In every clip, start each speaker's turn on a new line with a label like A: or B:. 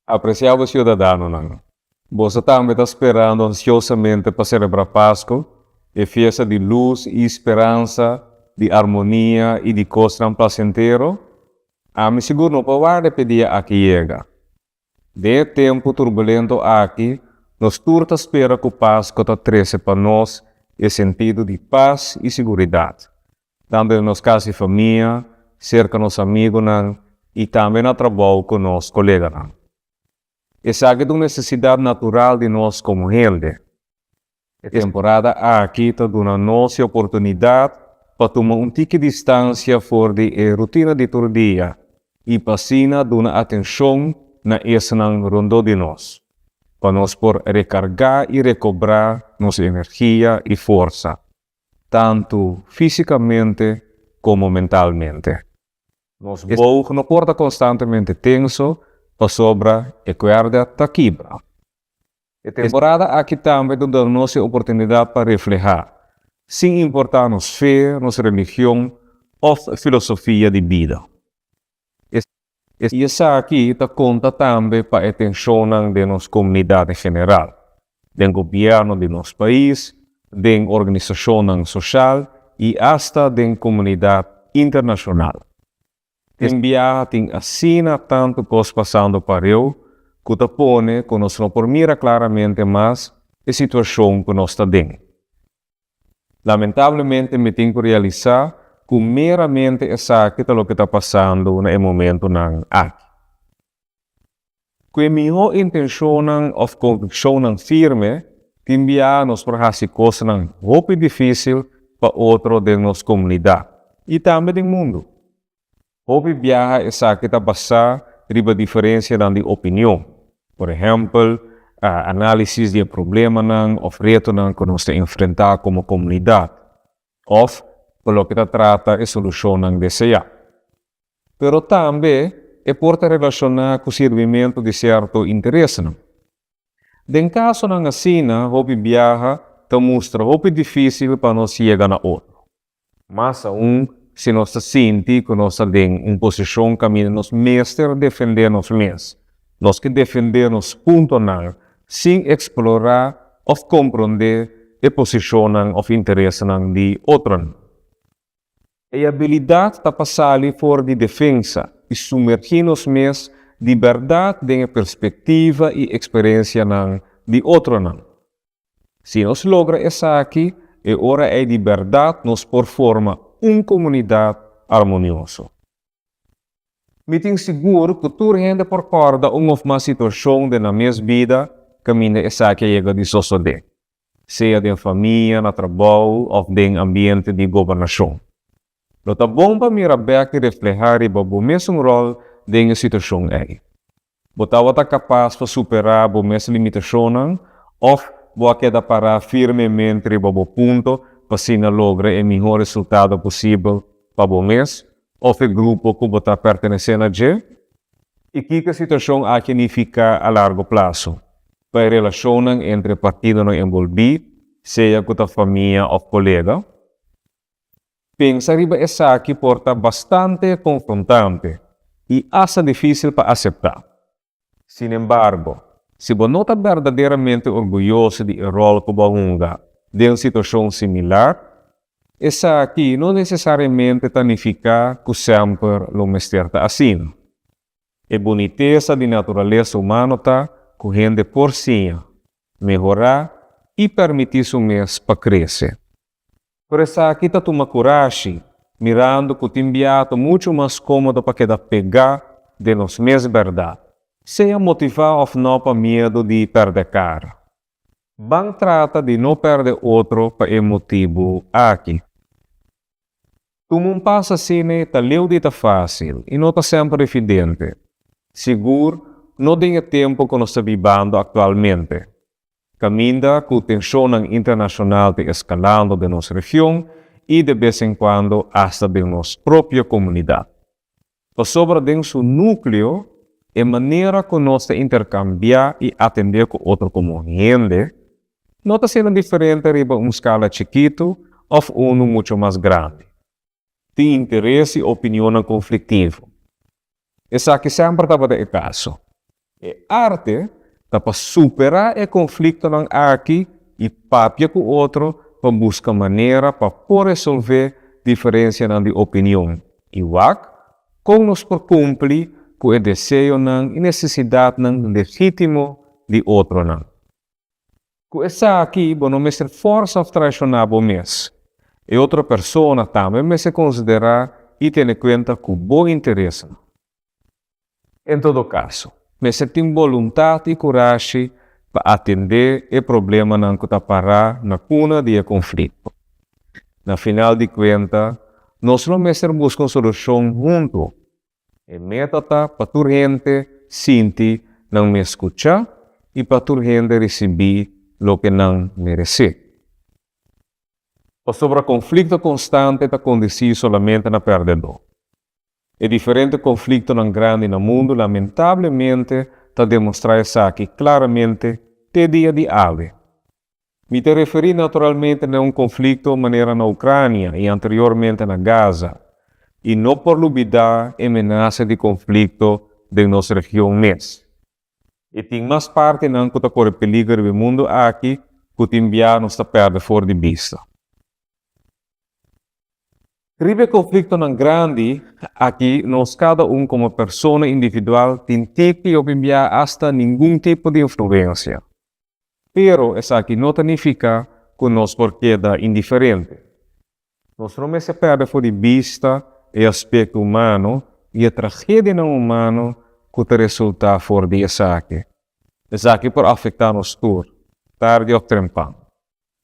A: Apreciado cidadano, não. Você também está esperando ansiosamente para celebrar Páscoa, a festa de luz e esperança, de harmonia e de costa placentero? Me seguro não pode pedir aqui chega. De tempo turbulento aqui, nós turta espera que o Páscoa está treze para nós o sentido de paz e segurança. Também nos casa e família, cerca nos amigos e também no trabalho com nossos colegas. Essa é uma necessidade natural de nós como gente. A temporada aqui está dando nossa oportunidade para tomar tique distância fora da rotina de todo dia e para dar atenção na essa rondo de nós, para nós por recargar e recobrar nossa energia e força, tanto fisicamente como mentalmente. Nosso boog não porta constantemente tenso, para sobra e guarda ta quebra. A temporada aqui também dá nossa oportunidade para refletir, sem importar nossa fé, nossa religião ou filosofia de vida. E essa aqui está conta também para a atenção de nossa comunidade em geral, do governo de nosso país, da organização social e até da comunidade internacional. Tem assina tanto coisa passando para eu, que te põe que nós não por mira claramente mais a situação que nós está dentro. Lamentavelmente, me tenho que realizar que meramente essa aqui é o que está passando no momento aqui. Com a minha intenção ou convicção firme, enviar-nos para fazer coisas muito difíceis para outro de nossa comunidade e também do mundo. Houve viajar essa que está passando riba diferença de opinião. Por exemplo, análise de problema ou reto que nós enfrentar como comunidade. Ou, pelo que trata a solução desejar. Pero também é porta relacionar com o servimento de certo interesse. Em caso assim, houve viajar, te mostra muito difícil para nós chegar a outro. Mas se nós sentimos que nós temos uma posição que nós mestre defender nós mesmos. Nós que defender nos pontos sem explorar ou compreender a posição ou interesse de outro. A habilidade de passar fora de defesa e submergir nos mesmos de verdade de perspectiva e experiência de outro. Se nós logra essa aqui, é hora de verdade nos por forma uma comunidade harmoniosa. Me tenho seguro que toda gente recorda uma situação na minha vida que minha essa que chega de suceder, seja de família, no trabalho ou de ambiente de governação. Não é bom para mim refletir o mesmo rol de situação aí. Você está capaz de superar a mesma limitação ou você queda parar firmemente no ponto para lograr o melhor resultado possível para o mês ou o grupo que você está pertencendo a ele. E que situação há que significa a largo prazo para a relação entre partidos envolvidos, seja com a família ou colega. Pensar que essa aqui porta bastante confrontante e acha difícil para aceitar. Sin embargo, se você não está verdadeiramente orgulhoso do rol que você tem de uma situação similar, essa aqui não necessariamente significa que sempre o mestre está assim. A boniteza da natureza humana está correndo por si, melhorar e permitir o mês para crescer. Por isso aqui está uma coragem, mirando que te enviado muito mais cômodo para que pegar de nós mesmos verdade, sem motivar ou não para medo de perder cara. Bang trata de não perder outro para o motivo aqui. Como passo assim, está leu de fácil e não está sempre evidente. Seguro, não tem tempo que nós estamos vivendo atualmente. Caminha com a tensão internacional de escalando de nossa região e de vez em quando hasta de nossa própria comunidade. Para sobre de seu núcleo, a maneira que nós intercambiar e atender com outro como gente, não está sendo diferente em uma escala chiquito ou muito mais grande. Tem interesse e opinião conflitivo. Essa aqui sempre estava de caso. E arte para superar o conflito ng aqui e papia com o outro para buscar maneira para resolver diferença de opinião. E como nos por cumprir com o desejo e necessidade legítimo de outro. Com essa aqui, não me ser força traicionável mesmo. E outra pessoa também me se considerar e ter em conta com bom interesse. Em todo caso, me se tem vontade e coragem para atender o problema que está parar na cuna de conflito. Na final de contas, nós não buscamos uma solução junto. E método para a gente sentir não me escuchar e para a gente receber o que não merece. O sobre conflito constante está condicido somente na perdedor. E diferente conflito grande no mundo, lamentavelmente, está demonstrado aqui claramente te dia de ave. Me te referi naturalmente a um conflito de maneira na Ucrânia e anteriormente na Gaza, e não por olvidar a ameaça de conflito de nossa região mesmo. E tem mais parte não que está corre peligro do mundo aqui, que te enviar nos perde fora de vista. Ribe conflito grande, aqui nós cada como pessoa individual tem que enviar hasta nenhum tipo de influência. Pero essa aqui não significa que nós por queda indiferente. Nós não se perde fora de vista o aspecto humano e a tragédia humana que te resulta fora de essa aqui. Essa aqui por afetar nos todos, tarde ou temprano.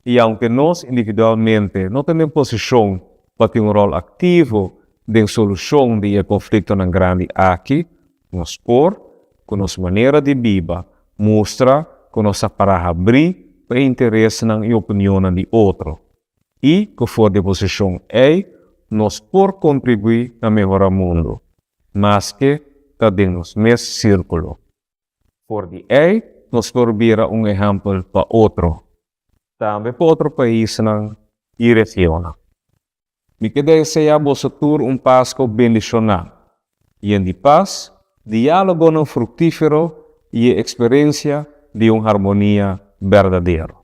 A: E aunque nós individualmente não temos posição para ter rol ativo de solução de conflito grande aqui, nós com nossa maneira de viver, mostra que nós para abrir para interesse e opinião de outro. E que for de posição nós por contribuir a melhorar o mundo, mas que está dentro do mesmo círculo. Por de nós por vir um exemplo para outro, também para outro país e região. Me queda desejar você ter Páscoa bendicional. E em paz, diálogo fructífero e experiência de harmonia verdadeira.